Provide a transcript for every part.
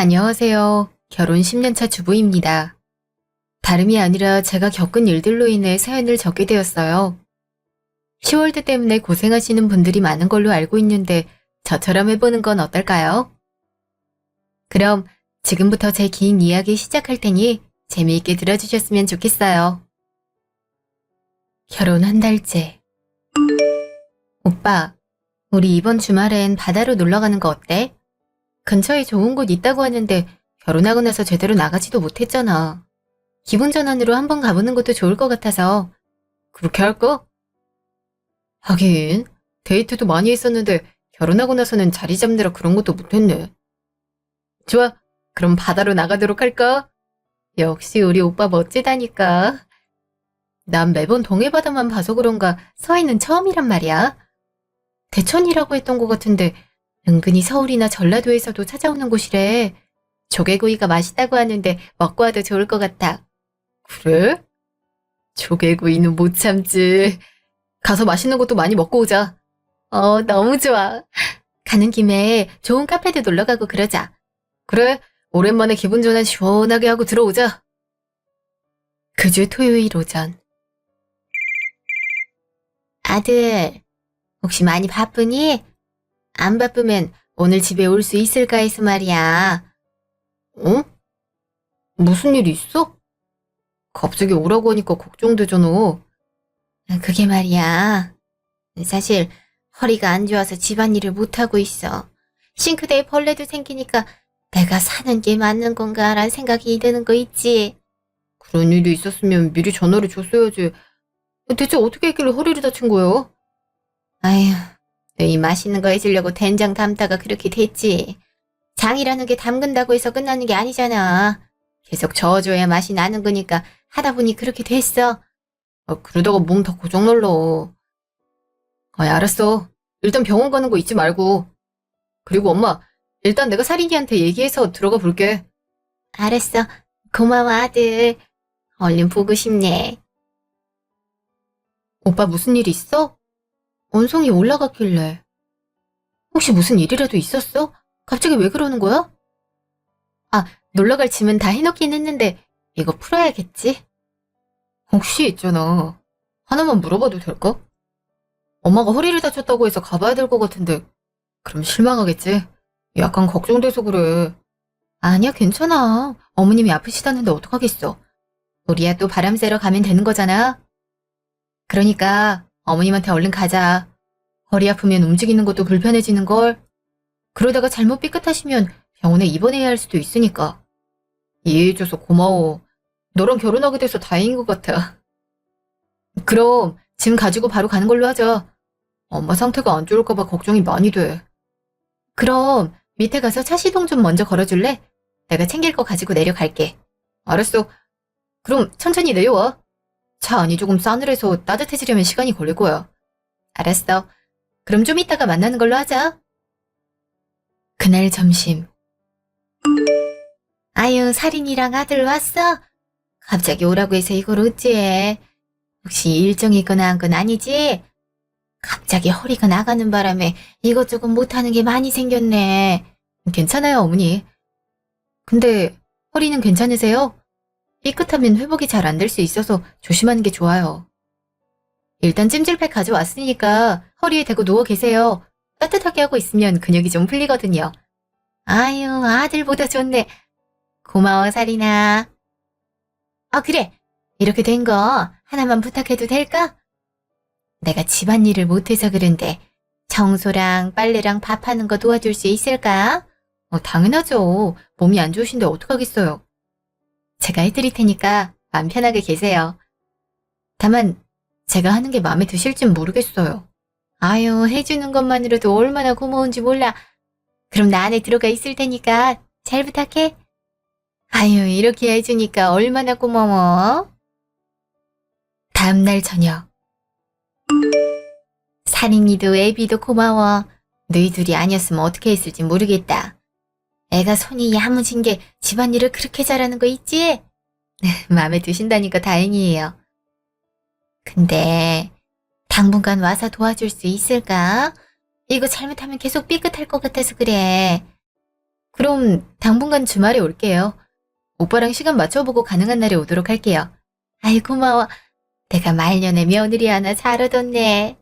안녕하세요. 결혼 10년차 주부입니다. 다름이 아니라 제가 겪은 일들로 인해 사연을 적게 되었어요. 10월드 때문에 고생하시는 분들이 많은 걸로 알고 있는데 저처럼 해보는 건 어떨까요? 그럼 지금부터 제 긴 이야기 시작할 테니 재미있게 들어주셨으면 좋겠어요. 결혼 한 달째. 오빠, 우리 이번 주말엔 바다로 놀러 가는 거 어때? 근처에 좋은 곳 있다고 하는데 결혼하고 나서 제대로 나가지도 못했잖아. 기분 전환으로 한번 가보는 것도 좋을 것 같아서. 그렇게 할까? 하긴 데이트도 많이 했었는데 결혼하고 나서는 자리 잡느라 그런 것도 못했네. 좋아, 그럼 바다로 나가도록 할까? 역시 우리 오빠 멋지다니까. 난 매번 동해바다만 봐서 그런가 서해는 처음이란 말이야. 대천이라고 했던 것 같은데 은근히 서울이나 전라도에서도 찾아오는 곳이래. 조개구이가 맛있다고 하는데 먹고 와도 좋을 것 같아. 그래? 조개구이는 못 참지. 가서 맛있는 것도 많이 먹고 오자. 너무 좋아. 가는 김에 좋은 카페도 놀러 가고 그러자. 그래, 오랜만에 기분 전환 시원하게 하고 들어오자. 그 주 토요일 오전. 아들, 혹시 많이 바쁘니? 안 바쁘면 오늘 집에 올 수 있을까 해서 말이야. 어? 무슨 일 있어? 갑자기 오라고 하니까 걱정되잖아. 그게 말이야. 사실 허리가 안 좋아서 집안일을 못하고 있어. 싱크대에 벌레도 생기니까 내가 사는 게 맞는 건가라는 생각이 드는 거 있지. 그런 일이 있었으면 미리 전화를 줬어야지. 대체 어떻게 했길래 허리를 다친 거야? 아휴, 너희 맛있는 거 해주려고 된장 담다가 그렇게 됐지. 장이라는 게 담근다고 해서 끝나는 게 아니잖아. 계속 저어줘야 맛이 나는 거니까 하다 보니 그렇게 됐어. 그러다가 몸 다 고장날라. 알았어. 일단 병원 가는 거 잊지 말고. 그리고 엄마, 일단 내가 살인이한테 얘기해서 들어가 볼게. 알았어. 고마워, 아들. 얼른 보고 싶네. 오빠 무슨 일 있어? 언성이 올라갔길래. 혹시 무슨 일이라도 있었어? 갑자기 왜 그러는 거야? 놀러 갈 짐은 다 해놓긴 했는데 이거 풀어야겠지? 혹시 있잖아. 하나만 물어봐도 될까? 엄마가 허리를 다쳤다고 해서 가봐야 될 것 같은데 그럼 실망하겠지? 약간 걱정돼서 그래. 아니야, 괜찮아. 어머님이 아프시다는데 어떡하겠어. 우리야 또 바람 쐬러 가면 되는 거잖아. 그러니까 어머님한테 얼른 가자. 허리 아프면 움직이는 것도 불편해지는걸. 그러다가 잘못 삐끗하시면 병원에 입원해야 할 수도 있으니까. 이해해줘서 고마워. 너랑 결혼하게 돼서 다행인 것 같아. 그럼 짐 가지고 바로 가는 걸로 하자. 엄마 상태가 안 좋을까봐 걱정이 많이 돼. 그럼 밑에 가서 차 시동 좀 먼저 걸어줄래? 내가 챙길 거 가지고 내려갈게. 알았어. 그럼 천천히 내려와. 차 안이 조금 싸늘해서 따뜻해지려면 시간이 걸릴 거야. 알았어. 그럼 좀 이따가 만나는 걸로 하자. 그날 점심. 아유, 살인이랑 아들 왔어? 갑자기 오라고 해서 이걸 어찌해. 혹시 일정이 있거나 한 건 아니지? 갑자기 허리가 나가는 바람에 이것저것 못하는 게 많이 생겼네. 괜찮아요, 어머니. 근데 허리는 괜찮으세요? 삐끗하면 회복이 잘 안 될 수 있어서 조심하는 게 좋아요. 일단 찜질팩 가져왔으니까 허리에 대고 누워 계세요. 따뜻하게 하고 있으면 근육이 좀 풀리거든요. 아유, 아들보다 좋네. 고마워, 살이나. 그래. 이렇게 된 거 하나만 부탁해도 될까? 내가 집안일을 못해서 그런데 청소랑 빨래랑 밥하는 거 도와줄 수 있을까? 당연하죠. 몸이 안 좋으신데 어떡하겠어요. 제가 해드릴 테니까 마음 편하게 계세요. 다만 제가 하는 게 마음에 드실진 모르겠어요. 아유, 해주는 것만으로도 얼마나 고마운지 몰라. 그럼 나 안에 들어가 있을 테니까 잘 부탁해. 아유, 이렇게 해주니까 얼마나 고마워. 다음날 저녁. 살인이도 애비도 고마워. 너희들이 아니었으면 어떻게 했을지 모르겠다. 애가 손이 야무진 게 집안일을 그렇게 잘하는 거 있지? 마음에 드신다니까 다행이에요. 근데 당분간 와서 도와줄 수 있을까? 이거 잘못하면 계속 삐끗할 것 같아서 그래. 그럼 당분간 주말에 올게요. 오빠랑 시간 맞춰보고 가능한 날에 오도록 할게요. 아이, 고마워. 내가 말년에 며느리 하나 잘 얻었네.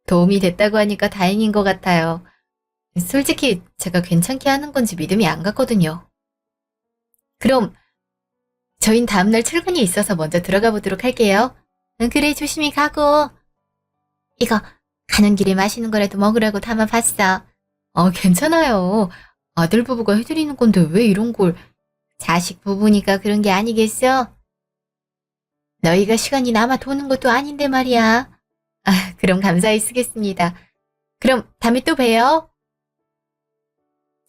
도움이 됐다고 하니까 다행인 것 같아요. 솔직히 제가 괜찮게 하는 건지 믿음이 안 갔거든요. 그럼 저흰 다음날 출근이 있어서 먼저 들어가 보도록 할게요. 응, 그래, 조심히 가고. 이거 가는 길에 맛있는 거라도 먹으라고 담아봤어. 괜찮아요. 아들 부부가 해드리는 건데 왜 이런 걸. 자식 부부니까 그런 게 아니겠어? 너희가 시간이 남아 도는 것도 아닌데 말이야. 아, 그럼 감사히 쓰겠습니다. 그럼 다음에 또 봬요.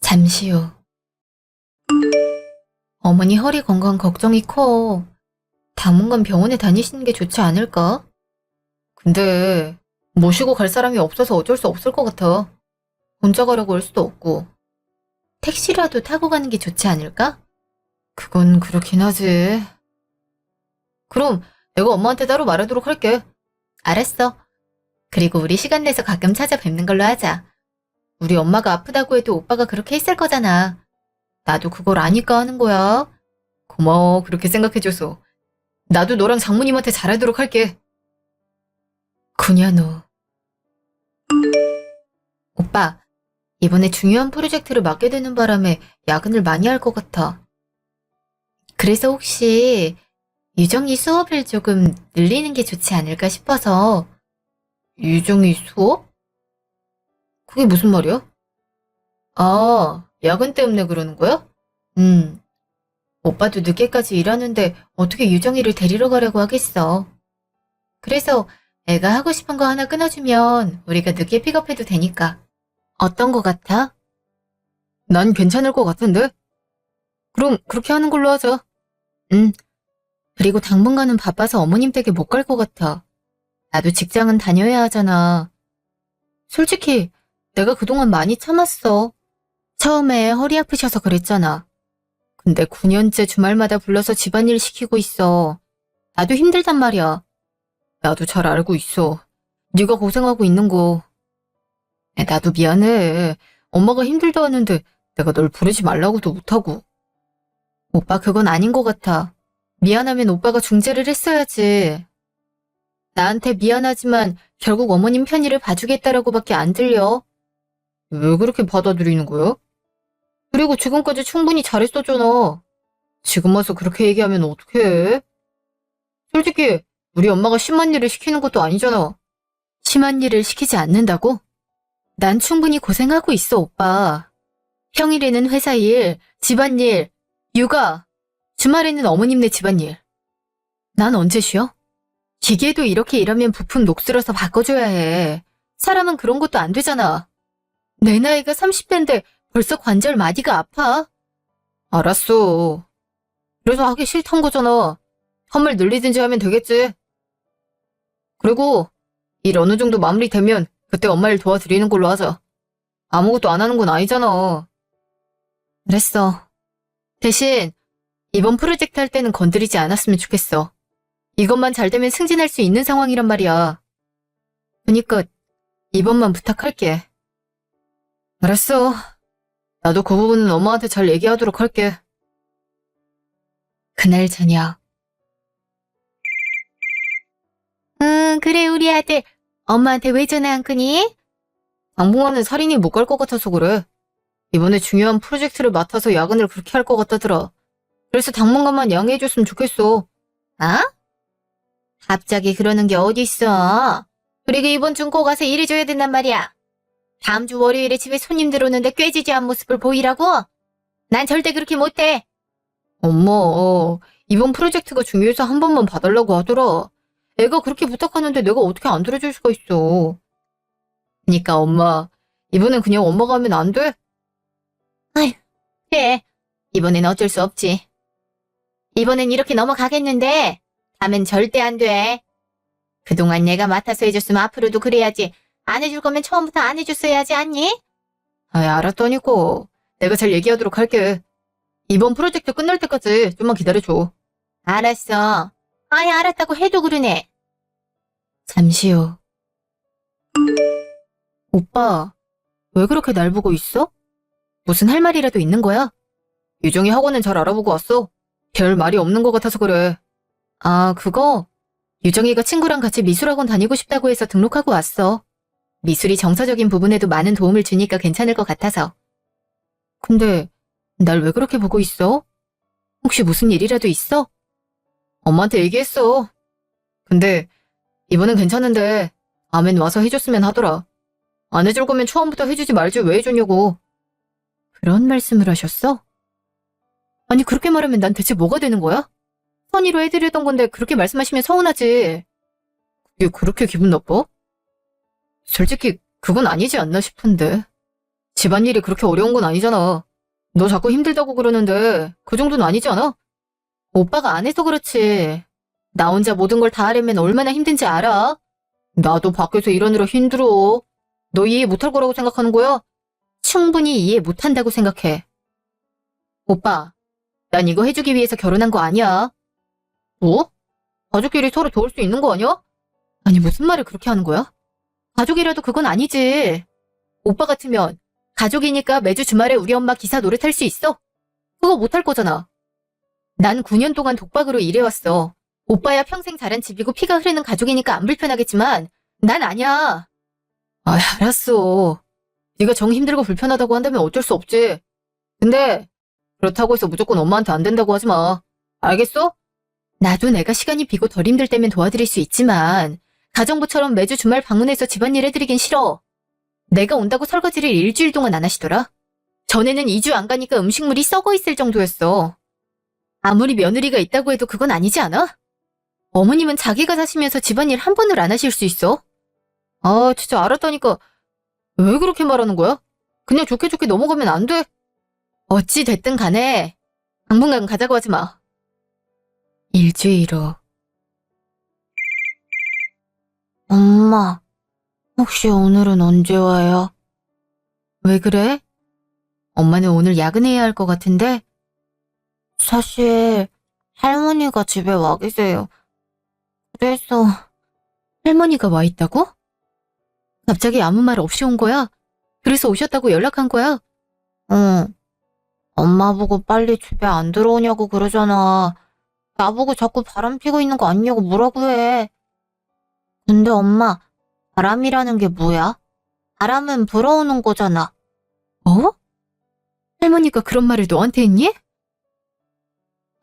잠시 후. 어머니 허리 건강 걱정이 커. 당분간 병원에 다니시는 게 좋지 않을까? 근데 모시고 갈 사람이 없어서 어쩔 수 없을 것 같아. 혼자 가라고 할 수도 없고. 택시라도 타고 가는 게 좋지 않을까? 그건 그렇긴 하지. 그럼 내가 엄마한테 따로 말하도록 할게. 알았어. 그리고 우리 시간 내서 가끔 찾아뵙는 걸로 하자. 우리 엄마가 아프다고 해도 오빠가 그렇게 했을 거잖아. 나도 그걸 아니까 하는 거야. 고마워, 그렇게 생각해줘서. 나도 너랑 장모님한테 잘하도록 할게. 9년 후. 오빠, 이번에 중요한 프로젝트를 맡게 되는 바람에 야근을 많이 할 것 같아. 그래서 혹시 유정이 수업을 조금 늘리는 게 좋지 않을까 싶어서. 유정이 수업? 그게 무슨 말이야? 아, 야근 때문에 그러는 거야? 오빠도 늦게까지 일하는데 어떻게 유정이를 데리러 가려고 하겠어. 그래서 애가 하고 싶은 거 하나 끊어주면 우리가 늦게 픽업해도 되니까. 어떤 거 같아? 난 괜찮을 것 같은데? 그럼 그렇게 하는 걸로 하자. 응. 그리고 당분간은 바빠서 어머님 댁에 못 갈 것 같아. 나도 직장은 다녀야 하잖아. 솔직히 내가 그동안 많이 참았어. 처음에 허리 아프셔서 그랬잖아. 근데 9년째 주말마다 불러서 집안일 시키고 있어. 나도 힘들단 말이야. 나도 잘 알고 있어. 네가 고생하고 있는 거. 나도 미안해. 엄마가 힘들다 하는데 내가 널 부르지 말라고도 못하고. 오빠 그건 아닌 것 같아. 미안하면 오빠가 중재를 했어야지. 나한테 미안하지만 결국 어머님 편의를 봐주겠다라고밖에 안 들려. 왜 그렇게 받아들이는 거야? 그리고 지금까지 충분히 잘했었잖아. 지금 와서 그렇게 얘기하면 어떡해? 솔직히 우리 엄마가 심한 일을 시키는 것도 아니잖아. 심한 일을 시키지 않는다고? 난 충분히 고생하고 있어, 오빠. 평일에는 회사 일, 집안일, 육아, 주말에는 어머님네 집안일. 난 언제 쉬어? 기계도 이렇게 일하면 부품 녹슬어서 바꿔줘야 해. 사람은 그런 것도 안 되잖아. 내 나이가 30대인데 벌써 관절 마디가 아파. 알았어. 그래서 하기 싫단 거잖아. 선물 늘리든지 하면 되겠지. 그리고 일 어느 정도 마무리되면 그때 엄마 일 도와드리는 걸로 하자. 아무것도 안 하는 건 아니잖아. 그랬어. 대신 이번 프로젝트 할 때는 건드리지 않았으면 좋겠어. 이것만 잘 되면 승진할 수 있는 상황이란 말이야. 그니까 이번만 부탁할게. 알았어. 나도 그 부분은 엄마한테 잘 얘기하도록 할게. 그날 저녁. 그래, 우리 아들. 엄마한테 왜 전화 안 끊니? 당분간은 살인이 못 갈 것 같아서 그래. 이번에 중요한 프로젝트를 맡아서 야근을 그렇게 할 것 같다더라. 그래서 당분간만 양해해줬으면 좋겠어. 아? 갑자기 그러는 게 어딨어. 그리고 이번 주 꼭 가서 일해줘야 된단 말이야. 다음 주 월요일에 집에 손님들 오는데 꾀지지한 모습을 보이라고? 난 절대 그렇게 못해. 엄마, 이번 프로젝트가 중요해서 한 번만 봐달라고 하더라. 애가 그렇게 부탁하는데 내가 어떻게 안 들어줄 수가 있어. 그니까 엄마, 이번엔 그냥 엄마가 하면 안 돼? 아휴, 그래. 이번엔 어쩔 수 없지. 이번엔 이렇게 넘어가겠는데 다음엔 절대 안 돼. 그동안 내가 맡아서 해줬으면 앞으로도 그래야지. 안 해줄 거면 처음부터 안 해줬어야 하지 않니? 아이, 알았다니까. 내가 잘 얘기하도록 할게. 이번 프로젝트 끝날 때까지 좀만 기다려줘. 알았어. 아예 알았다고 해도 그러네. 잠시 후. 오빠, 왜 그렇게 날 보고 있어? 무슨 할 말이라도 있는 거야? 유정이 학원은 잘 알아보고 왔어. 별 말이 없는 것 같아서 그래. 아, 그거? 유정이가 친구랑 같이 미술학원 다니고 싶다고 해서 등록하고 왔어. 미술이 정서적인 부분에도 많은 도움을 주니까 괜찮을 것 같아서. 근데 날 왜 그렇게 보고 있어? 혹시 무슨 일이라도 있어? 엄마한테 얘기했어. 근데 이번엔 괜찮은데 아멘 와서 해줬으면 하더라. 안 해줄 거면 처음부터 해주지 말지 왜 해줬냐고. 그런 말씀을 하셨어? 아니 그렇게 말하면 난 대체 뭐가 되는 거야? 선의로 해드리던 건데 그렇게 말씀하시면 서운하지. 그게 그렇게 기분 나빠? 솔직히 그건 아니지 않나 싶은데. 집안일이 그렇게 어려운 건 아니잖아. 너 자꾸 힘들다고 그러는데 그 정도는 아니지 않아? 오빠가 안 해서 그렇지. 나 혼자 모든 걸 다 하려면 얼마나 힘든지 알아? 나도 밖에서 일하느라 힘들어. 너 이해 못할 거라고 생각하는 거야? 충분히 이해 못한다고 생각해. 오빠, 난 이거 해주기 위해서 결혼한 거 아니야. 뭐? 가족끼리 서로 도울 수 있는 거 아니야? 아니 무슨 말을 그렇게 하는 거야? 가족이라도 그건 아니지. 오빠 같으면 가족이니까 매주 주말에 우리 엄마 기사 노릇할 수 있어? 그거 못할 거잖아. 난 9년 동안 독박으로 일해왔어. 오빠야 평생 자란 집이고 피가 흐르는 가족이니까 안 불편하겠지만 난 아니야. 아, 알았어. 네가 정 힘들고 불편하다고 한다면 어쩔 수 없지. 근데 그렇다고 해서 무조건 엄마한테 안 된다고 하지 마. 알겠어? 나도 내가 시간이 비고 덜 힘들 때면 도와드릴 수 있지만 가정부처럼 매주 주말 방문해서 집안일 해드리긴 싫어. 내가 온다고 설거지를 일주일 동안 안 하시더라. 전에는 2주 안 가니까 음식물이 썩어 있을 정도였어. 아무리 며느리가 있다고 해도 그건 아니지 않아? 어머님은 자기가 사시면서 집안일 한 번을 안 하실 수 있어? 아, 진짜 알았다니까. 왜 그렇게 말하는 거야? 그냥 좋게 좋게 넘어가면 안 돼? 어찌 됐든 간에 당분간 가자고 하지 마. 일주일 후. 엄마, 혹시 오늘은 언제 와요? 왜 그래? 엄마는 오늘 야근해야 할 것 같은데? 사실 할머니가 집에 와 계세요. 그래서 할머니가 와 있다고? 갑자기 아무 말 없이 온 거야? 그래서 오셨다고 연락한 거야? 응. 엄마 보고 빨리 집에 안 들어오냐고 그러잖아. 나보고 자꾸 바람 피고 있는 거 아니냐고 뭐라고 해. 근데 엄마, 바람이라는 게 뭐야? 바람은 불어오는 거잖아. 어? 할머니가 그런 말을 너한테 했니?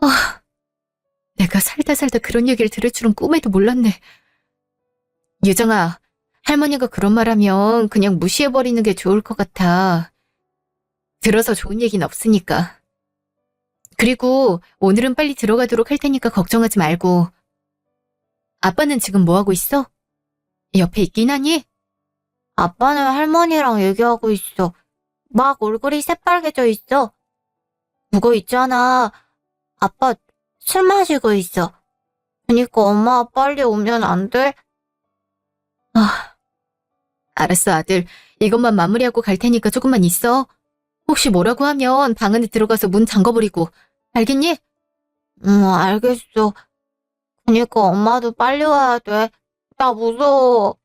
아, 내가 살다 살다 그런 얘기를 들을 줄은 꿈에도 몰랐네. 유정아, 할머니가 그런 말하면 그냥 무시해버리는 게 좋을 것 같아. 들어서 좋은 얘기는 없으니까. 그리고 오늘은 빨리 들어가도록 할 테니까 걱정하지 말고. 아빠는 지금 뭐 하고 있어? 옆에 있긴 하니? 아빠는 할머니랑 얘기하고 있어. 막 얼굴이 새빨개져 있어. 그거 있잖아. 아빠 술 마시고 있어. 그니까 엄마 빨리 오면 안 돼? 아, 알았어 아들. 이것만 마무리하고 갈 테니까 조금만 있어. 혹시 뭐라고 하면 방 안에 들어가서 문 잠궈버리고. 알겠니? 응, 알겠어. 그니까 엄마도 빨리 와야 돼. 나 무서워.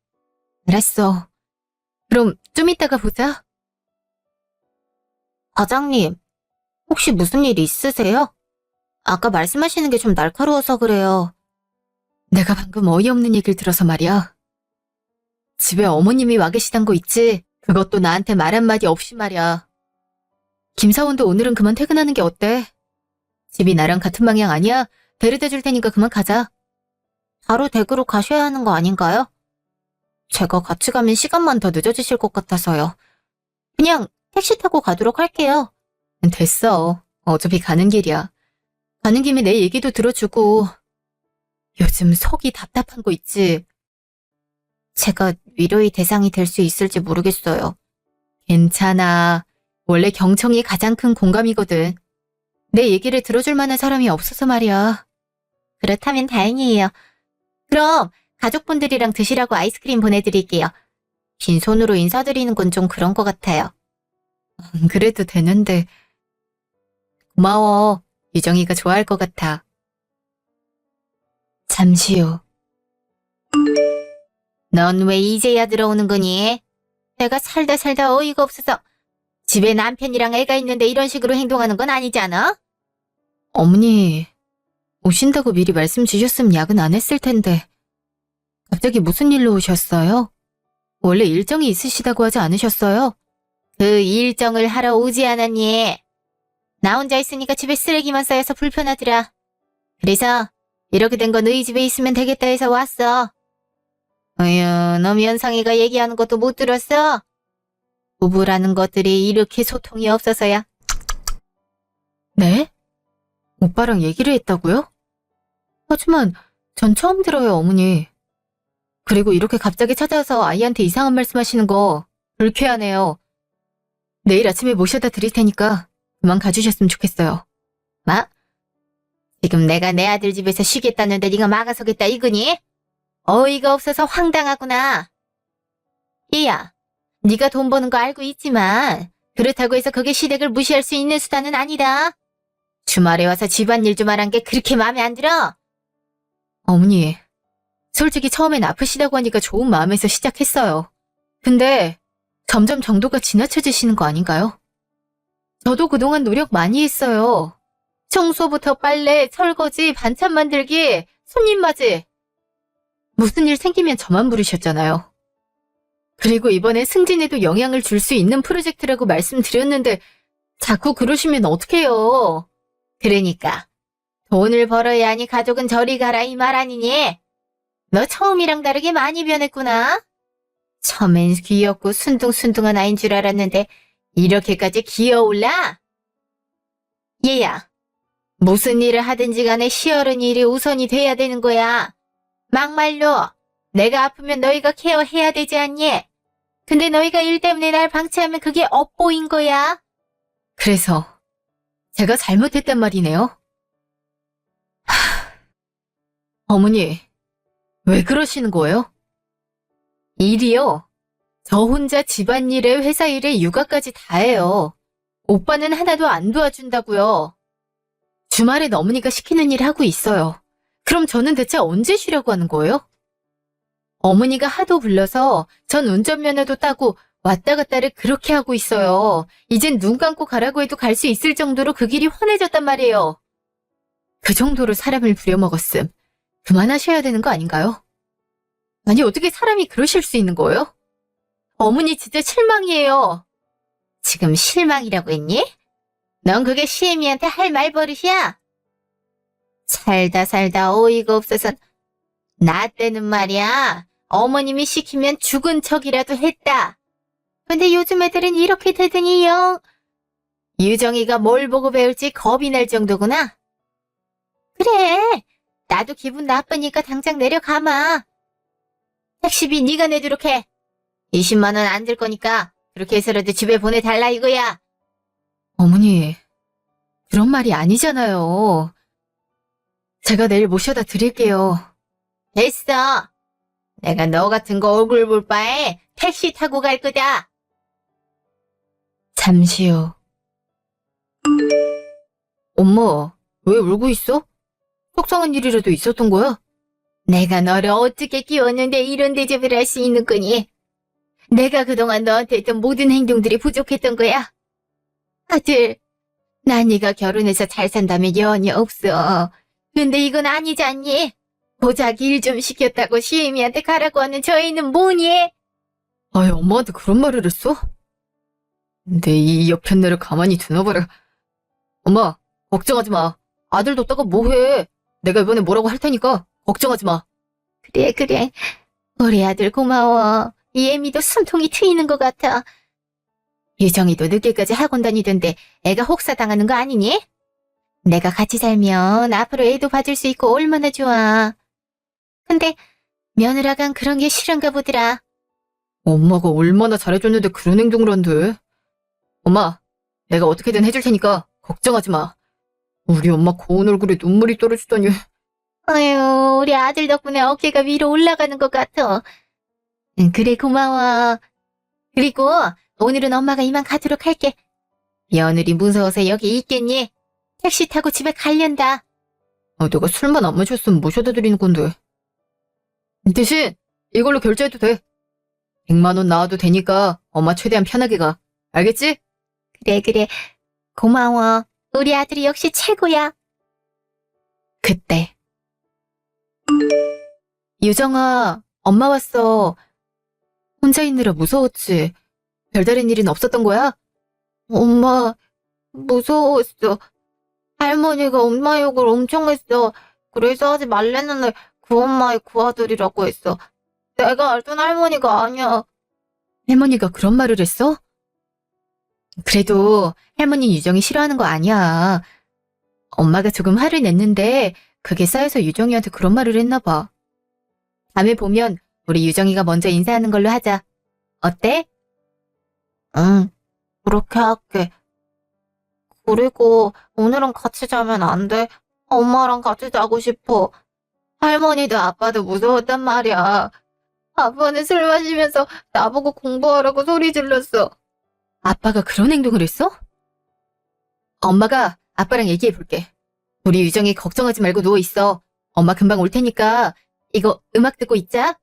알았어. 그럼 좀 이따가 보자. 과장님, 혹시 무슨 일 있으세요? 아까 말씀하시는 게 좀 날카로워서 그래요. 내가 방금 어이없는 얘기를 들어서 말이야. 집에 어머님이 와 계시단 거 있지? 그것도 나한테 말 한마디 없이 말이야. 김사원도 오늘은 그만 퇴근하는 게 어때? 집이 나랑 같은 방향 아니야? 데려다 줄 테니까 그만 가자. 바로 댁으로 가셔야 하는 거 아닌가요? 제가 같이 가면 시간만 더 늦어지실 것 같아서요. 그냥 택시 타고 가도록 할게요. 됐어. 어차피 가는 길이야. 가는 김에 내 얘기도 들어주고. 요즘 속이 답답한 거 있지? 제가 위로의 대상이 될 수 있을지 모르겠어요. 괜찮아. 원래 경청이 가장 큰 공감이거든. 내 얘기를 들어줄 만한 사람이 없어서 말이야. 그렇다면 다행이에요. 그럼 가족분들이랑 드시라고 아이스크림 보내드릴게요. 빈손으로 인사드리는 건 좀 그런 것 같아요. 그래도 되는데. 고마워. 유정이가 좋아할 것 같아. 잠시 후. 넌 왜 이제야 들어오는 거니? 내가 살다 살다 어이가 없어서. 집에 남편이랑 애가 있는데 이런 식으로 행동하는 건 아니잖아? 어머니, 오신다고 미리 말씀 주셨으면 야근 안 했을 텐데 갑자기 무슨 일로 오셨어요? 원래 일정이 있으시다고 하지 않으셨어요? 그 일정을 하러 오지 않았니? 나 혼자 있으니까 집에 쓰레기만 쌓여서 불편하더라. 그래서 이렇게 된 건 너희 집에 있으면 되겠다 해서 왔어. 어휴, 너 면상이가 얘기하는 것도 못 들었어? 부부라는 것들이 이렇게 소통이 없어서야. 네? 오빠랑 얘기를 했다고요? 하지만 전 처음 들어요, 어머니. 그리고 이렇게 갑자기 찾아와서 아이한테 이상한 말씀하시는 거 불쾌하네요. 내일 아침에 모셔다 드릴 테니까 그만 가주셨으면 좋겠어요. 뭐? 지금 내가 내 아들 집에서 쉬겠다는데 네가 막아서겠다 이거니? 어이가 없어서 황당하구나. 얘야, 네가 돈 버는 거 알고 있지만 그렇다고 해서 그게 시댁을 무시할 수 있는 수단은 아니다. 주말에 와서 집안일 좀 하란 게 그렇게 마음에 안 들어? 어머니, 솔직히 처음엔 아프시다고 하니까 좋은 마음에서 시작했어요. 근데 점점 정도가 지나쳐지시는 거 아닌가요? 저도 그동안 노력 많이 했어요. 청소부터 빨래, 설거지, 반찬 만들기, 손님 맞이. 무슨 일 생기면 저만 부르셨잖아요. 그리고 이번에 승진에도 영향을 줄 수 있는 프로젝트라고 말씀드렸는데 자꾸 그러시면 어떡해요. 그러니까 돈을 벌어야 하니 가족은 저리 가라 이 말 아니니? 너 처음이랑 다르게 많이 변했구나. 처음엔 귀엽고 순둥순둥한 아이인 줄 알았는데 이렇게까지 귀여울라? 얘야, 무슨 일을 하든지 간에 시어른 일이 우선이 돼야 되는 거야. 막말로 내가 아프면 너희가 케어해야 되지 않니? 근데 너희가 일 때문에 날 방치하면 그게 업보인 거야. 그래서 제가 잘못했단 말이네요. 어머니, 왜 그러시는 거예요? 일이요? 저 혼자 집안일에 회사 일에 육아까지 다 해요. 오빠는 하나도 안 도와준다고요. 주말엔 어머니가 시키는 일 하고 있어요. 그럼 저는 대체 언제 쉬려고 하는 거예요? 어머니가 하도 불러서 전 운전면허도 따고 왔다 갔다를 그렇게 하고 있어요. 이젠 눈 감고 가라고 해도 갈 수 있을 정도로 그 길이 훤해졌단 말이에요. 그 정도로 사람을 부려먹었음. 그만하셔야 되는 거 아닌가요? 아니 어떻게 사람이 그러실 수 있는 거예요? 어머니 진짜 실망이에요. 지금 실망이라고 했니? 넌 그게 시애미한테 할 말버릇이야? 살다 어이가 없어서 나 때는 말이야. 어머님이 시키면 죽은 척이라도 했다. 근데 요즘 애들은 이렇게 되더니 영. 유정이가 뭘 보고 배울지 겁이 날 정도구나. 그래. 나도 기분 나쁘니까 당장 내려가마. 택시비 네가 내도록 해. 20만 원 안 들 거니까 그렇게 해서라도 집에 보내달라 이거야. 어머니, 그런 말이 아니잖아요. 제가 내일 모셔다 드릴게요. 됐어. 내가 너 같은 거 얼굴 볼 바에 택시 타고 갈 거다. 잠시 후. 엄마, 왜 울고 있어? 속상한 일이라도 있었던 거야? 내가 너를 어떻게 키웠는데 이런 대접을 할 수 있는 거니? 내가 그동안 너한테 했던 모든 행동들이 부족했던 거야. 아들, 나 네가 결혼해서 잘 산다면 여한이 없어. 근데 이건 아니지 않니? 고작 일 좀 시켰다고 시애미한테 가라고 하는 저 애는 뭐니? 아이, 엄마한테 그런 말을 했어? 내 이 여편네를 가만히 두나봐라. 엄마, 걱정하지 마. 아들 뒀다가 뭐해. 내가 이번에 뭐라고 할 테니까 걱정하지 마. 그래. 우리 아들 고마워. 이 애미도 숨통이 트이는 것 같아. 유정이도 늦게까지 학원 다니던데 애가 혹사당하는 거 아니니? 내가 같이 살면 앞으로 애도 봐줄 수 있고 얼마나 좋아. 근데 며느라간 그런 게 싫은가 보더라. 엄마가 얼마나 잘해줬는데 그런 행동을 한대. 엄마, 내가 어떻게든 해줄 테니까 걱정하지 마. 우리 엄마 고운 얼굴에 눈물이 떨어지더니. 아유, 우리 아들 덕분에 어깨가 위로 올라가는 것 같아. 그래, 고마워. 그리고 오늘은 엄마가 이만 가도록 할게. 며느리 무서워서 여기 있겠니? 택시 타고 집에 가련다. 내가 술만 안 마셨으면 모셔다 드리는 건데. 대신 이걸로 결제해도 돼. 100만 원 나와도 되니까 엄마 최대한 편하게 가. 알겠지? 그래. 고마워. 우리 아들이 역시 최고야. 그때. 유정아, 엄마 왔어. 혼자 있느라 무서웠지? 별다른 일은 없었던 거야? 엄마, 무서웠어. 할머니가 엄마 욕을 엄청 했어. 그래서 하지 말랬는데 그 엄마의 그 아들이라고 했어. 내가 알던 할머니가 아니야. 할머니가 그런 말을 했어? 그래도 할머니 유정이 싫어하는 거 아니야. 엄마가 조금 화를 냈는데 그게 쌓여서 유정이한테 그런 말을 했나 봐. 다음에 보면 우리 유정이가 먼저 인사하는 걸로 하자. 어때? 응, 그렇게 할게. 그리고 오늘은 같이 자면 안 돼. 엄마랑 같이 자고 싶어. 할머니도 아빠도 무서웠단 말이야. 아빠는 술 마시면서 나보고 공부하라고 소리 질렀어. 아빠가 그런 행동을 했어? 엄마가 아빠랑 얘기해 볼게. 우리 유정이 걱정하지 말고 누워있어. 엄마 금방 올 테니까 이거 음악 듣고 있자.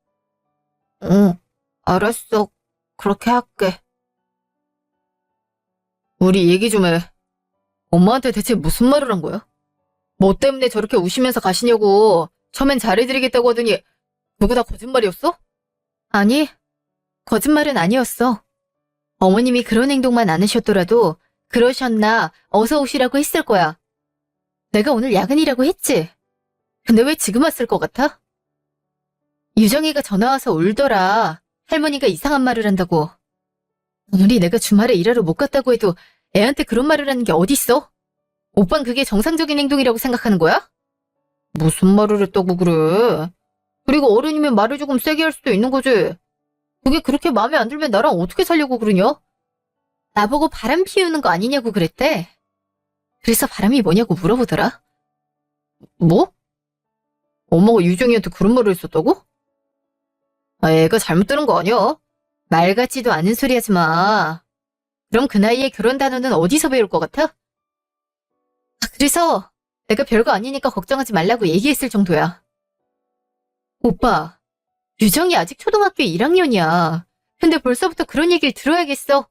응, 알았어. 그렇게 할게. 우리 얘기 좀 해. 엄마한테 대체 무슨 말을 한 거야? 뭐 때문에 저렇게 우시면서 가시냐고. 처음엔 잘해드리겠다고 하더니 그거 다 거짓말이었어? 아니, 거짓말은 아니었어. 어머님이 그런 행동만 안 하셨더라도 그러셨나 어서 오시라고 했을 거야. 내가 오늘 야근이라고 했지? 근데 왜 지금 왔을 것 같아? 유정이가 전화와서 울더라. 할머니가 이상한 말을 한다고. 아무리 내가 주말에 일하러 못 갔다고 해도 애한테 그런 말을 하는 게 어딨어? 오빤 그게 정상적인 행동이라고 생각하는 거야? 무슨 말을 했다고 그래? 그리고 어른이면 말을 조금 세게 할 수도 있는 거지. 그게 그렇게 마음에 안 들면 나랑 어떻게 살려고 그러냐? 나보고 바람 피우는 거 아니냐고 그랬대. 그래서 바람이 뭐냐고 물어보더라. 뭐? 엄마가 유정이한테 그런 말을 했었다고? 아, 애가 잘못 들은 거 아니야? 말 같지도 않은 소리 하지 마. 그럼 그 나이에 그런 단어는 어디서 배울 것 같아? 그래서 내가 별거 아니니까 걱정하지 말라고 얘기했을 정도야. 오빠, 유정이 아직 초등학교 1학년이야. 근데 벌써부터 그런 얘기를 들어야겠어.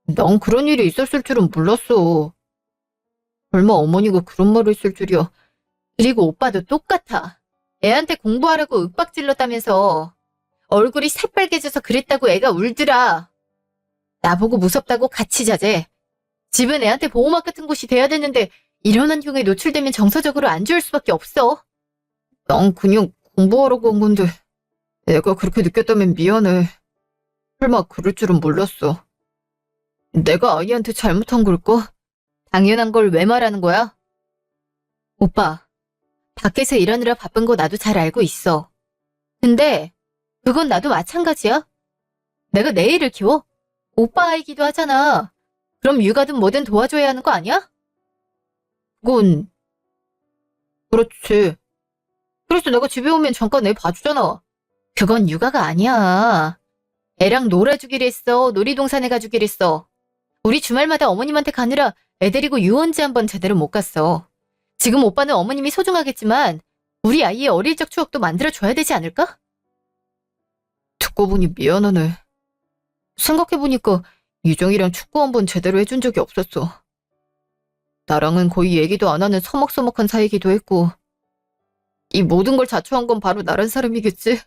난 그런 일이 있었을 줄은 몰랐어. 얼마 어머니가 그런 말을 했을 줄이야. 그리고 오빠도 똑같아. 애한테 공부하라고 윽박질렀다면서 얼굴이 새빨개져서 그랬다고 애가 울더라. 나보고 무섭다고 같이 자재. 집은 애한테 보호막 같은 곳이 돼야 되는데 이런 환경에 노출되면 정서적으로 안 좋을 수밖에 없어. 난 그냥 공부하라고 한 건데 애가 그렇게 느꼈다면 미안해. 설마 그럴 줄은 몰랐어. 내가 아이한테 잘못한 걸까? 당연한 걸 왜 말하는 거야? 오빠, 밖에서 일하느라 바쁜 거 나도 잘 알고 있어. 근데 그건 나도 마찬가지야. 내가 내 애를 키워? 오빠 아이기도 하잖아. 그럼 육아든 뭐든 도와줘야 하는 거 아니야? 그건 그렇지. 그래서 내가 집에 오면 잠깐 애 봐주잖아. 그건 육아가 아니야. 애랑 놀아주기로 했어. 놀이동산에 가주기로 했어. 우리 주말마다 어머님한테 가느라 애 데리고 유원지 한번 제대로 못 갔어. 지금 오빠는 어머님이 소중하겠지만 우리 아이의 어릴 적 추억도 만들어줘야 되지 않을까? 듣고 보니 미안하네. 생각해보니까 유정이랑 축구 한번 제대로 해준 적이 없었어. 나랑은 거의 얘기도 안 하는 서먹서먹한 사이기도 했고 이 모든 걸 자초한 건 바로 나란 사람이겠지?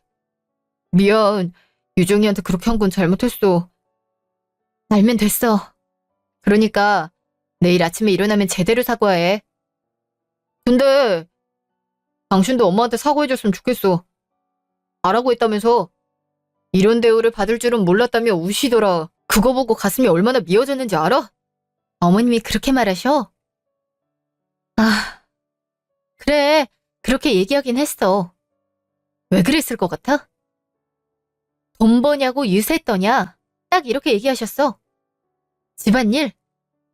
미안. 유정이한테 그렇게 한 건 잘못했어. 알면 됐어. 그러니까 내일 아침에 일어나면 제대로 사과해. 근데 당신도 엄마한테 사과해줬으면 좋겠어. 가라고 했다면서. 이런 대우를 받을 줄은 몰랐다며 우시더라. 그거 보고 가슴이 얼마나 미어졌는지 알아? 어머님이 그렇게 말하셔? 아, 그래. 그렇게 얘기하긴 했어. 왜 그랬을 것 같아? 돈 버냐고 유세 떠냐? 딱 이렇게 얘기하셨어. 집안일?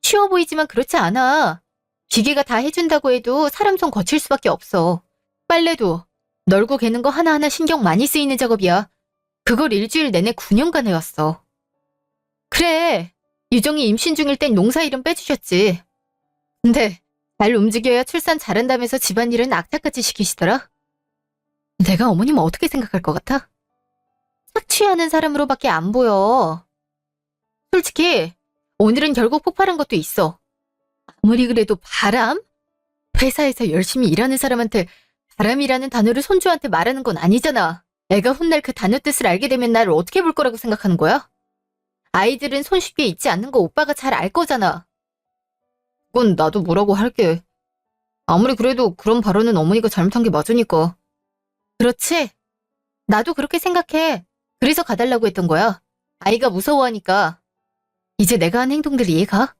쉬워 보이지만 그렇지 않아. 기계가 다 해준다고 해도 사람 손 거칠 수밖에 없어. 빨래도 널고 개는 거 하나하나 신경 많이 쓰이는 작업이야. 그걸 일주일 내내 9년간 해왔어. 그래, 유정이 임신 중일 땐 농사일은 빼주셨지. 근데 잘 움직여야 출산 잘한다면서 집안일은 악착같이 시키시더라. 내가 어머님 어떻게 생각할 것 같아? 착취하는 사람으로밖에 안 보여. 솔직히 오늘은 결국 폭발한 것도 있어. 아무리 그래도 바람? 회사에서 열심히 일하는 사람한테 바람이라는 단어를 손주한테 말하는 건 아니잖아. 애가 훗날 그 단어 뜻을 알게 되면 나를 어떻게 볼 거라고 생각하는 거야? 아이들은 손쉽게 잊지 않는 거 오빠가 잘 알 거잖아. 그건 나도 뭐라고 할게. 아무리 그래도 그런 발언은 어머니가 잘못한 게 맞으니까. 그렇지? 나도 그렇게 생각해. 그래서 가달라고 했던 거야. 아이가 무서워하니까. 이제 내가 한 행동들 이해가?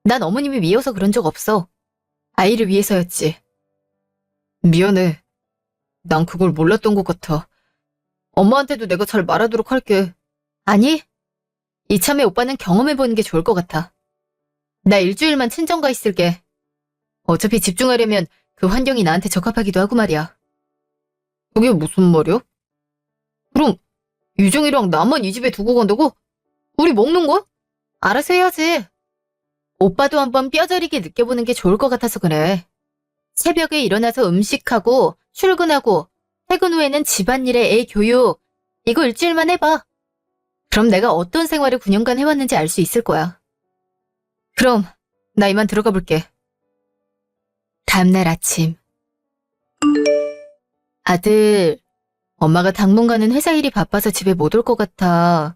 난 어머님이 미워서 그런 적 없어. 아이를 위해서였지. 미안해. 난 그걸 몰랐던 것 같아. 엄마한테도 내가 잘 말하도록 할게. 아니, 이참에 오빠는 경험해보는 게 좋을 것 같아. 나 일주일만 친정가 있을게. 어차피 집중하려면 그 환경이 나한테 적합하기도 하고 말이야. 그게 무슨 말이야? 그럼 유정이랑 나만 이 집에 두고 간다고? 우리 먹는 거? 알아서 해야지. 오빠도 한번 뼈저리게 느껴보는 게 좋을 것 같아서 그래. 새벽에 일어나서 음식하고 출근하고 퇴근 후에는 집안일에 애 교육 이거 일주일만 해봐. 그럼 내가 어떤 생활을 9년간 해왔는지 알 수 있을 거야. 그럼 나 이만 들어가 볼게. 다음날 아침. 아들, 엄마가 당분간은 회사 일이 바빠서 집에 못 올 것 같아.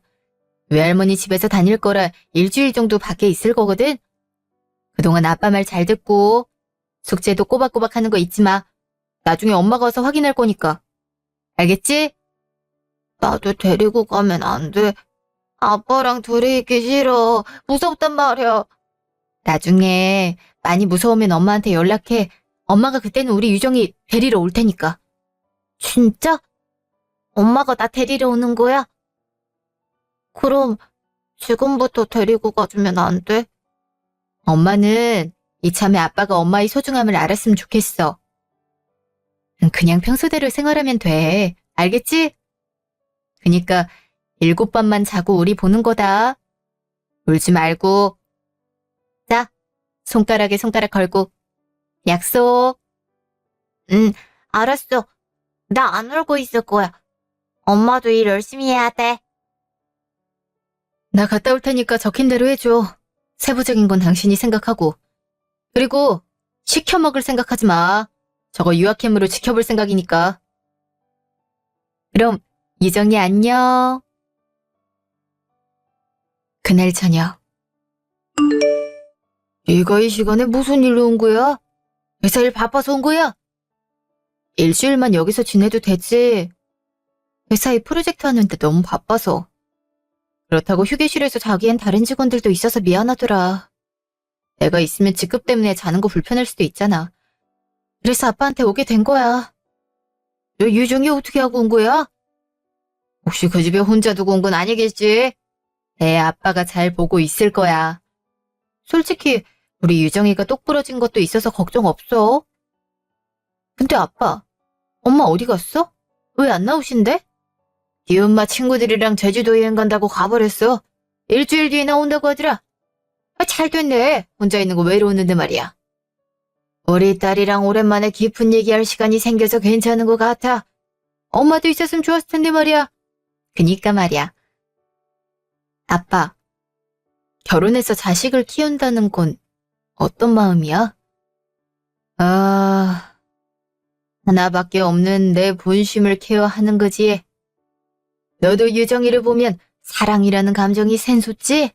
외할머니 집에서 다닐 거라 일주일 정도 밖에 있을 거거든? 그동안 아빠 말 잘 듣고 숙제도 꼬박꼬박 하는 거 잊지 마. 나중에 엄마가 와서 확인할 거니까. 알겠지? 나도 데리고 가면 안 돼. 아빠랑 둘이 있기 싫어. 무섭단 말이야. 나중에 많이 무서우면 엄마한테 연락해. 엄마가 그때는 우리 유정이 데리러 올 테니까. 진짜? 엄마가 나 데리러 오는 거야? 그럼 지금부터 데리고 가주면 안 돼? 엄마는 이참에 아빠가 엄마의 소중함을 알았으면 좋겠어. 그냥 평소대로 생활하면 돼. 알겠지? 그니까 7밤만 자고 우리 보는 거다. 울지 말고. 자, 손가락에 손가락 걸고. 약속. 응, 알았어. 나 안 울고 있을 거야. 엄마도 일 열심히 해야 돼. 나 갔다 올 테니까 적힌 대로 해줘. 세부적인 건 당신이 생각하고. 그리고 시켜 먹을 생각하지 마. 저거 유아캠으로 지켜볼 생각이니까. 그럼 유정이 안녕. 그날 저녁. 네가 이 시간에 무슨 일로 온 거야? 회사 일 바빠서 온 거야? 일주일만 여기서 지내도 되지. 회사에 프로젝트 하는데 너무 바빠서. 그렇다고 휴게실에서 자기엔 다른 직원들도 있어서 미안하더라. 내가 있으면 직급 때문에 자는 거 불편할 수도 있잖아. 그래서 아빠한테 오게 된 거야. 너 유정이 어떻게 하고 온 거야? 혹시 그 집에 혼자 두고 온 건 아니겠지? 내 아빠가 잘 보고 있을 거야. 솔직히 우리 유정이가 똑부러진 것도 있어서 걱정 없어. 근데 아빠, 엄마 어디 갔어? 왜 안 나오신대? 네 엄마 친구들이랑 제주도 여행 간다고 가버렸어. 일주일 뒤에 나온다고 하더라. 잘 됐네. 혼자 있는 거 외로웠는데 말이야. 우리 딸이랑 오랜만에 깊은 얘기할 시간이 생겨서 괜찮은 것 같아. 엄마도 있었으면 좋았을 텐데 말이야. 그니까 말이야. 아빠, 결혼해서 자식을 키운다는 건 어떤 마음이야? 아, 하나밖에 없는 내 본심을 케어하는 거지. 너도 유정이를 보면 사랑이라는 감정이 샘솟지?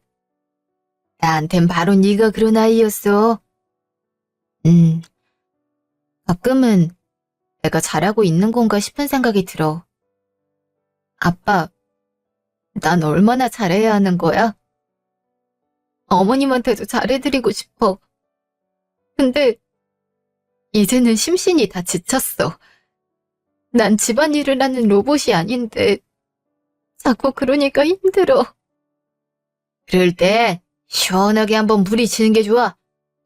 나한텐 바로 네가 그런 아이였어. 가끔은 내가 잘하고 있는 건가 싶은 생각이 들어. 아빠, 난 얼마나 잘해야 하는 거야? 어머님한테도 잘해드리고 싶어. 근데 이제는 심신이 다 지쳤어. 난 집안일을 하는 로봇이 아닌데 자꾸 그러니까 힘들어. 그럴 때 시원하게 한번 부딪히는 게 좋아.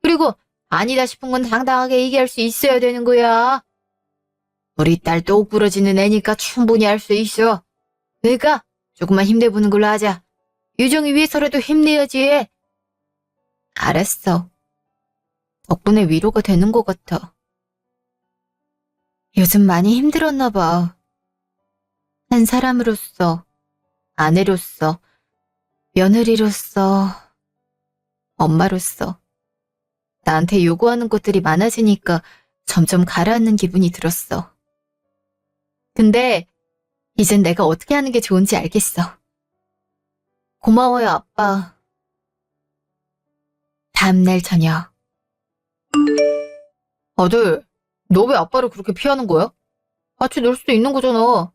그리고 아니다 싶은 건 당당하게 얘기할 수 있어야 되는 거야. 우리 딸 똑 부러지는 애니까 충분히 할 수 있어. 그러니까 조금만 힘내보는 걸로 하자. 유정이 위해서라도 힘내야지. 알았어. 덕분에 위로가 되는 것 같아. 요즘 많이 힘들었나 봐. 한 사람으로서, 아내로서, 며느리로서 엄마로서. 나한테 요구하는 것들이 많아지니까 점점 가라앉는 기분이 들었어. 근데 이젠 내가 어떻게 하는 게 좋은지 알겠어. 고마워요, 아빠. 다음날 저녁. 아들, 너 왜 아빠를 그렇게 피하는 거야? 같이 놀 수도 있는 거잖아.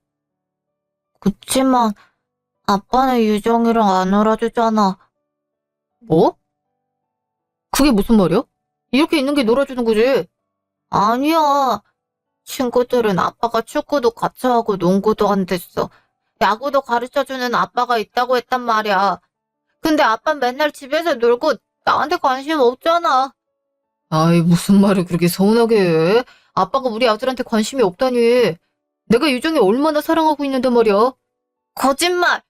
그치만 아빠는 유정이랑 안 놀아주잖아. 뭐? 그게 무슨 말이야? 이렇게 있는 게 놀아주는 거지. 아니야. 친구들은 아빠가 축구도 같이 하고 농구도 한댔어. 야구도 가르쳐주는 아빠가 있다고 했단 말이야. 근데 아빠는 맨날 집에서 놀고 나한테 관심 없잖아. 아이, 무슨 말을 그렇게 서운하게 해. 아빠가 우리 아들한테 관심이 없다니. 내가 유정이 얼마나 사랑하고 있는데 말이야. 거짓말!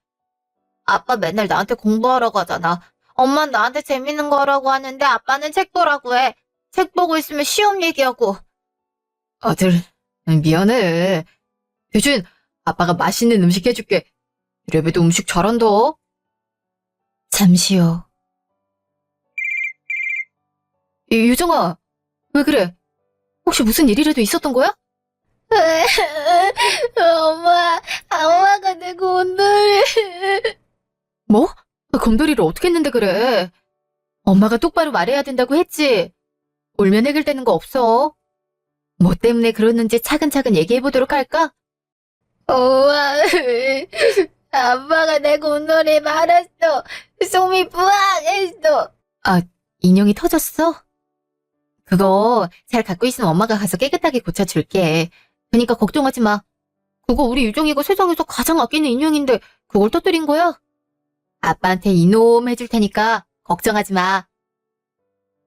아빠 맨날 나한테 공부하라고 하잖아. 엄마는 나한테 재밌는 거 하라고 하는데 아빠는 책 보라고 해. 책 보고 있으면 시험 얘기하고. 아들, 미안해. 대신 아빠가 맛있는 음식 해줄게. 이래봬도 음식 잘한다. 잠시 후. 유정아, 왜 그래? 혹시 무슨 일이라도 있었던 거야? 엄마가 내 곤돌이. 뭐? 곰돌이를 어떻게 했는데 그래? 엄마가 똑바로 말해야 된다고 했지? 울면 해결되는 거 없어. 뭐 때문에 그러는지 차근차근 얘기해보도록 할까? 엄마, 아빠가 내 곤돌이 말았어. 숨이 부악 했어. 인형이 터졌어? 그거 잘 갖고 있으면 엄마가 가서 깨끗하게 고쳐줄게. 그러니까 걱정하지 마. 그거 우리 유정이가 세상에서 가장 아끼는 인형인데 그걸 터뜨린 거야? 아빠한테 이놈 해줄 테니까 걱정하지 마.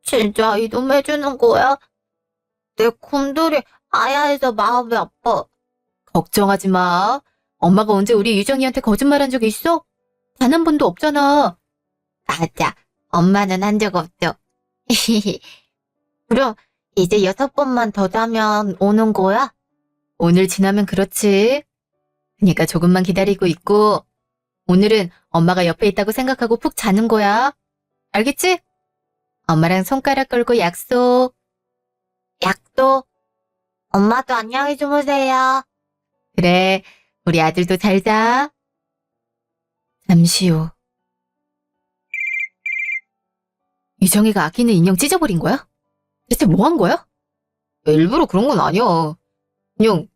진짜 이놈 해주는 거야? 내 곰돌이 아야해서 마음이 아파. 걱정하지 마. 엄마가 언제 우리 유정이한테 거짓말한 적이 있어? 단 한 번도 없잖아. 맞아. 엄마는 한 적 없죠. 그럼 이제 6번만 더 자면 오는 거야? 오늘 지나면 그렇지. 그러니까 조금만 기다리고 있고 오늘은 엄마가 옆에 있다고 생각하고 푹 자는 거야. 알겠지? 엄마랑 손가락 걸고 약속. 약속. 엄마도 안녕히 주무세요. 그래, 우리 아들도 잘 자. 잠시 후. 유정이가 아끼는 인형 찢어버린 거야? 대체 뭐 한 거야? 일부러 그런 건 아니야. 그냥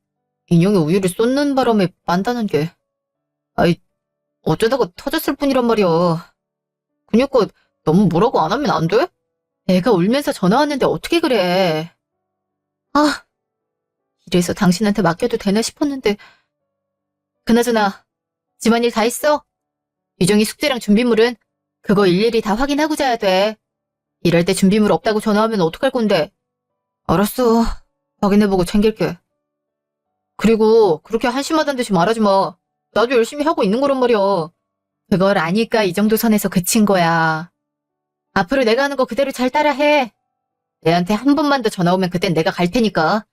인형에 우유를 쏟는 바람에 빤다는 게. 아이, 어쩌다가 터졌을 뿐이란 말이야. 그니까 너무 뭐라고 안 하면 안 돼? 애가 울면서 전화 왔는데 어떻게 그래. 아, 이래서 당신한테 맡겨도 되나 싶었는데. 그나저나 집안일 다 했어? 유정이 숙제랑 준비물은? 그거 일일이 다 확인하고 자야 돼. 이럴 때 준비물 없다고 전화하면 어떡할 건데? 알았어. 확인해보고 챙길게. 그리고 그렇게 한심하단 듯이 말하지 마. 나도 열심히 하고 있는 거란 말이야. 그걸 아니까 이 정도 선에서 그친 거야. 앞으로 내가 하는 거 그대로 잘 따라해. 내한테 한 번만 더 전화 오면 그땐 내가 갈 테니까.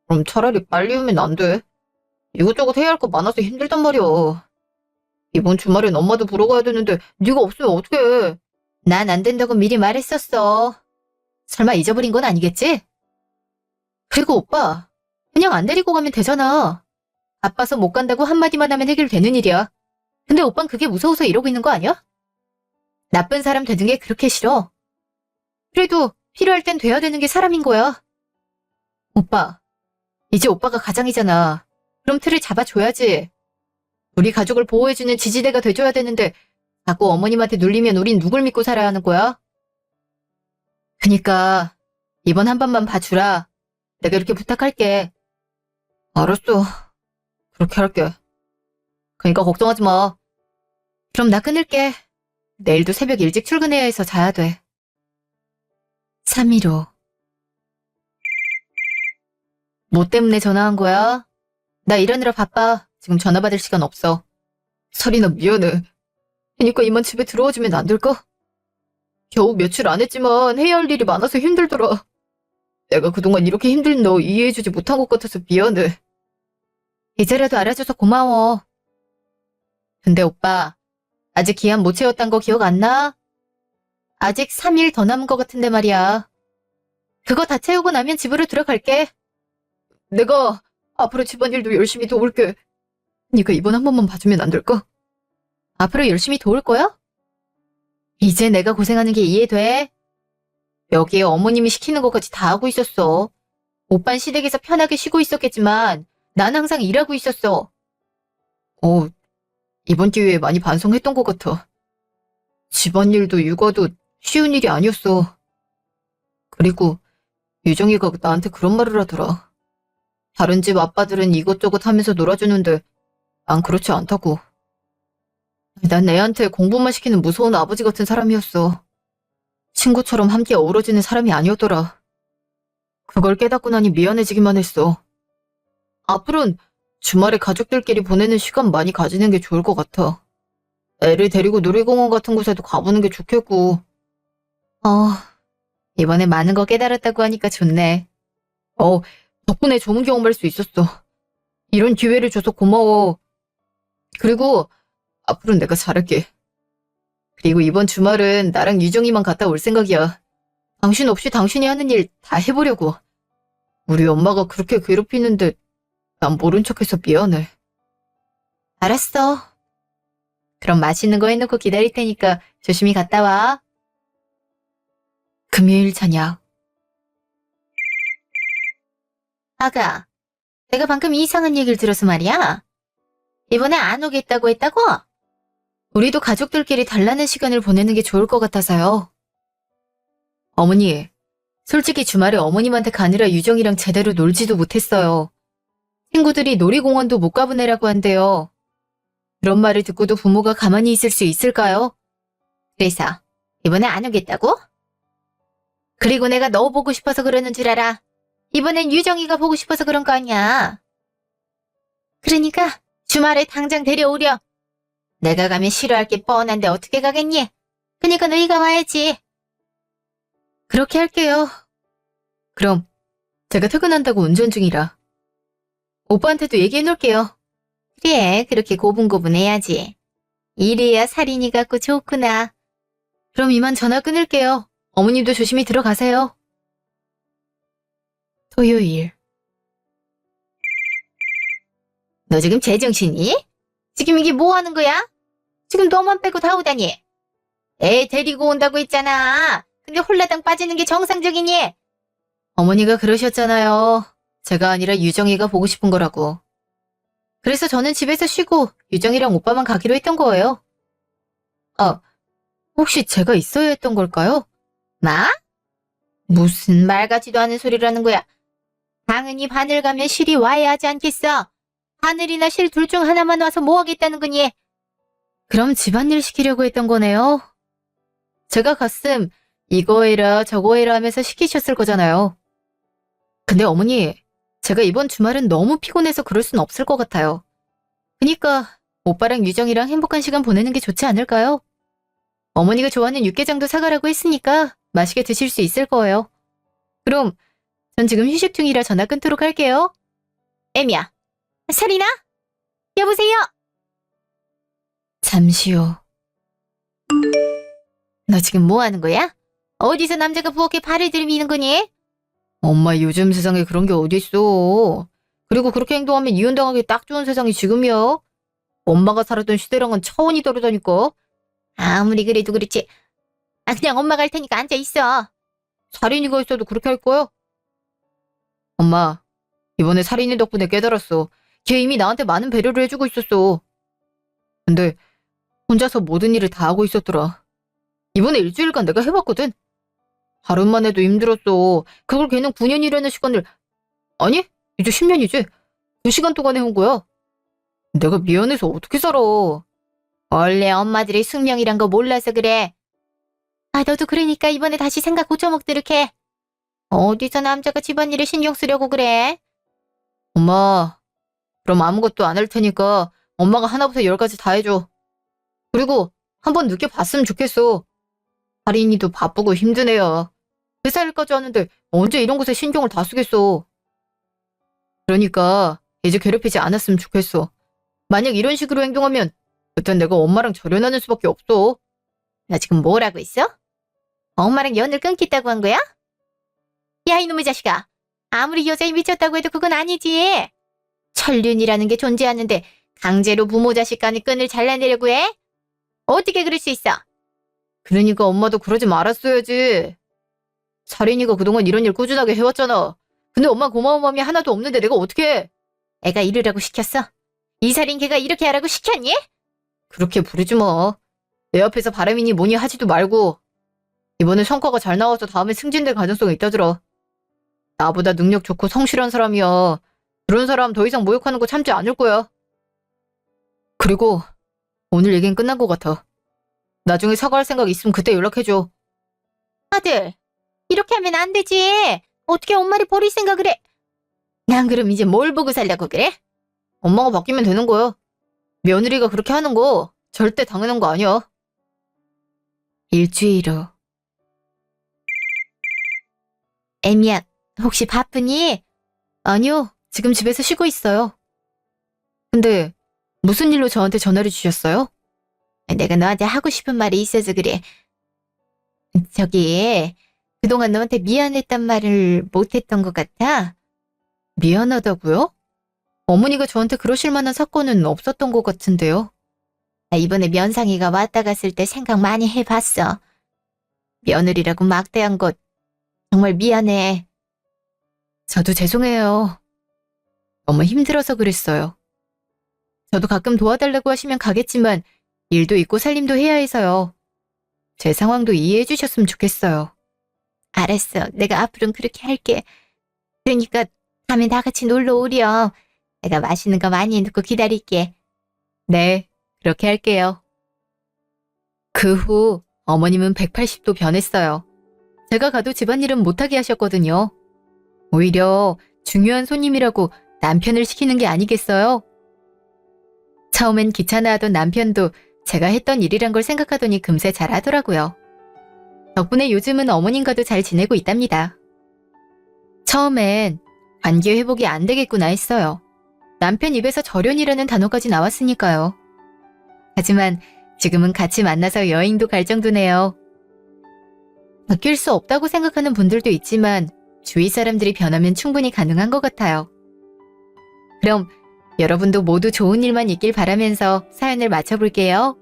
그럼 차라리 빨리 오면 안 돼. 이것저것 해야 할 거 많아서 힘들단 말이야. 이번 주말엔 엄마도 보러 가야 되는데 네가 없으면 어떡해. 난 안 된다고 미리 말했었어. 설마 잊어버린 건 아니겠지? 그리고 오빠, 그냥 안 데리고 가면 되잖아. 바빠서 못 간다고 한마디만 하면 해결되는 일이야. 근데 오빤 그게 무서워서 이러고 있는 거 아니야? 나쁜 사람 되는 게 그렇게 싫어. 그래도 필요할 땐 돼야 되는 게 사람인 거야. 오빠, 이제 오빠가 가장이잖아. 그럼 틀을 잡아줘야지. 우리 가족을 보호해주는 지지대가 돼줘야 되는데 자꾸 어머님한테 눌리면 우린 누굴 믿고 살아야 하는 거야? 그니까 이번 한 번만 봐주라. 내가 이렇게 부탁할게. 알았어. 그렇게 할게. 그니까 걱정하지 마. 그럼 나 끊을게. 내일도 새벽 일찍 출근해야 해서 자야 돼. 3.15. 뭐 때문에 전화한 거야? 나 일하느라 바빠. 지금 전화 받을 시간 없어. 설이나 미안해. 그니까 이만 집에 들어와주면 안 될까? 겨우 며칠 안 했지만 해야 할 일이 많아서 힘들더라. 내가 그동안 이렇게 힘든 너 이해해주지 못한 것 같아서 미안해. 이제라도 알아줘서 고마워. 근데 오빠, 아직 기한 못 채웠단 거 기억 안 나? 아직 3일 더 남은 것 같은데 말이야. 그거 다 채우고 나면 집으로 들어갈게. 내가 앞으로 집안일도 열심히 도울게. 네가 이번 한 번만 봐주면 안 될까? 앞으로 열심히 도울 거야? 이제 내가 고생하는 게 이해돼? 여기에 어머님이 시키는 것까지 다 하고 있었어. 오빤 시댁에서 편하게 쉬고 있었겠지만 난 항상 일하고 있었어. 이번 기회에 많이 반성했던 것 같아. 집안일도 육아도 쉬운 일이 아니었어. 그리고 유정이가 나한테 그런 말을 하더라. 다른 집 아빠들은 이것저것 하면서 놀아주는데 난 그렇지 않다고. 난 애한테 공부만 시키는 무서운 아버지 같은 사람이었어. 친구처럼 함께 어우러지는 사람이 아니었더라. 그걸 깨닫고 나니 미안해지기만 했어. 앞으로는 주말에 가족들끼리 보내는 시간 많이 가지는 게 좋을 것 같아. 애를 데리고 놀이공원 같은 곳에도 가보는 게 좋겠고. 이번에 많은 거 깨달았다고 하니까 좋네. 덕분에 좋은 경험할 수 있었어. 이런 기회를 줘서 고마워. 그리고 앞으로는 내가 잘할게. 그리고 이번 주말은 나랑 유정이만 갔다 올 생각이야. 당신 없이 당신이 하는 일 다 해보려고. 우리 엄마가 그렇게 괴롭히는데 난 모른 척해서 미안해. 알았어. 그럼 맛있는 거 해놓고 기다릴 테니까 조심히 갔다 와. 금요일 저녁. 아가, 내가 방금 이상한 얘기를 들어서 말이야. 이번에 안 오겠다고 했다고? 우리도 가족들끼리 달라는 시간을 보내는 게 좋을 것 같아서요. 어머니, 솔직히 주말에 어머님한테 가느라 유정이랑 제대로 놀지도 못했어요. 친구들이 놀이공원도 못 가보내라고 한대요. 그런 말을 듣고도 부모가 가만히 있을 수 있을까요? 그래서 이번에 안 오겠다고? 그리고 내가 너 보고 싶어서 그러는 줄 알아. 이번엔 유정이가 보고 싶어서 그런 거 아니야. 그러니까 주말에 당장 데려오려. 내가 가면 싫어할 게 뻔한데 어떻게 가겠니? 그니까 너희가 와야지. 그렇게 할게요. 그럼 제가 퇴근한다고 운전 중이라. 오빠한테도 얘기해 놓을게요. 그래, 그렇게 고분고분해야지. 이래야 살인이 같고 좋구나. 그럼 이만 전화 끊을게요. 어머님도 조심히 들어가세요. 토요일. 너 지금 제정신이? 지금 이게 뭐 하는 거야? 지금 너만 빼고 다 오다니. 애 데리고 온다고 했잖아. 근데 홀라당 빠지는 게 정상적이니? 어머니가 그러셨잖아요. 제가 아니라 유정이가 보고 싶은 거라고. 그래서 저는 집에서 쉬고 유정이랑 오빠만 가기로 했던 거예요. 혹시 제가 있어야 했던 걸까요? 나? 무슨 말 같지도 않은 소리라는 거야. 당연히 바늘 가면 실이 와야 하지 않겠어? 바늘이나 실 둘 중 하나만 와서 뭐 하겠다는 거니? 그럼 집안일 시키려고 했던 거네요. 제가 갔음 이거 해라 저거 해라 하면서 시키셨을 거잖아요. 근데 어머니, 제가 이번 주말은 너무 피곤해서 그럴 순 없을 것 같아요. 그니까 오빠랑 유정이랑 행복한 시간 보내는 게 좋지 않을까요? 어머니가 좋아하는 육개장도 사가라고 했으니까 맛있게 드실 수 있을 거예요. 그럼 전 지금 휴식 중이라 전화 끊도록 할게요. 애미야, 살이나? 여보세요? 잠시 후. 너 지금 뭐 하는 거야? 어디서 남자가 부엌에 발을 들이미는 거니? 엄마, 요즘 세상에 그런 게 어딨어. 그리고 그렇게 행동하면 이혼당하기 딱 좋은 세상이 지금이야. 엄마가 살았던 시대랑은 차원이 다르다니까. 아무리 그래도 그렇지. 그냥 엄마가 할 테니까 앉아있어. 살인이가 있어도 그렇게 할 거야? 엄마, 이번에 살인이 덕분에 깨달았어. 걔 이미 나한테 많은 배려를 해주고 있었어. 근데 혼자서 모든 일을 다 하고 있었더라. 이번에 일주일간 내가 해봤거든. 하루만 해도 힘들었어. 그걸 걔는 9년이라는 시간을, 아니, 이제 10년이지. 그 시간 동안 해온 거야. 내가 미안해서 어떻게 살아. 원래 엄마들이 숙명이란 거 몰라서 그래. 너도 그러니까 이번에 다시 생각 고쳐먹도록 해. 어디서 남자가 집안일에 신경 쓰려고 그래? 엄마, 그럼 아무것도 안 할 테니까 엄마가 하나부터 10까지 다 해줘. 그리고 한번 늦게 봤으면 좋겠어. 할인이도 바쁘고 힘든 애야. 회사 일까지 하는데 언제 이런 곳에 신경을 다 쓰겠어. 그러니까 이제 괴롭히지 않았으면 좋겠어. 만약 이런 식으로 행동하면 그땐 내가 엄마랑 절연하는 수밖에 없어. 나 지금 뭐라고 했어? 엄마랑 연을 끊겠다고 한 거야? 야, 이놈의 자식아. 아무리 여자에 미쳤다고 해도 그건 아니지. 천륜이라는 게 존재하는데 강제로 부모 자식 간의 끈을 잘라내려고 해? 어떻게 그럴 수 있어? 그러니까 엄마도 그러지 말았어야지. 살인이가 그동안 이런 일 꾸준하게 해왔잖아. 근데 엄마 고마운 마음이 하나도 없는데 내가 어떻게 해? 애가 이러라고 시켰어? 이 살인 걔가 이렇게 하라고 시켰니? 그렇게 부르지 마. 내 앞에서 바람이니 뭐니 하지도 말고. 이번에 성과가 잘 나와서 다음에 승진될 가능성이 있다더라. 나보다 능력 좋고 성실한 사람이야. 그런 사람 더 이상 모욕하는 거 참지 않을 거야. 그리고 오늘 얘기는 끝난 것 같아. 나중에 사과할 생각 있으면 그때 연락해줘. 아들, 이렇게 하면 안 되지. 어떻게 엄마를 버릴 생각을 해? 난 그럼 이제 뭘 보고 살려고 그래? 엄마가 바뀌면 되는 거야. 며느리가 그렇게 하는 거 절대 당연한 거 아니야. 일주일 후. 애미야, 혹시 바쁘니? 아니요. 지금 집에서 쉬고 있어요. 근데 무슨 일로 저한테 전화를 주셨어요? 내가 너한테 하고 싶은 말이 있어서 그래. 저기, 그동안 너한테 미안했단 말을 못했던 것 같아. 미안하다고요? 어머니가 저한테 그러실 만한 사건은 없었던 것 같은데요. 나 이번에 면상이가 왔다 갔을 때 생각 많이 해봤어. 며느리라고 막대한 것 정말 미안해. 저도 죄송해요. 너무 힘들어서 그랬어요. 저도 가끔 도와달라고 하시면 가겠지만 일도 있고 살림도 해야 해서요. 제 상황도 이해해 주셨으면 좋겠어요. 알았어. 내가 앞으로는 그렇게 할게. 그러니까 다음에 다 같이 놀러 오렴. 내가 맛있는 거 많이 해놓고 기다릴게. 네, 그렇게 할게요. 그 후 어머님은 180도 변했어요. 제가 가도 집안일은 못하게 하셨거든요. 오히려 중요한 손님이라고 남편을 시키는 게 아니겠어요? 처음엔 귀찮아하던 남편도 제가 했던 일이란 걸 생각하더니 금세 잘하더라고요. 덕분에 요즘은 어머님과도 잘 지내고 있답니다. 처음엔 관계 회복이 안 되겠구나 했어요. 남편 입에서 절연이라는 단어까지 나왔으니까요. 하지만 지금은 같이 만나서 여행도 갈 정도네요. 바뀔 수 없다고 생각하는 분들도 있지만 주위 사람들이 변하면 충분히 가능한 것 같아요. 그럼 여러분도 모두 좋은 일만 있길 바라면서 사연을 마쳐볼게요.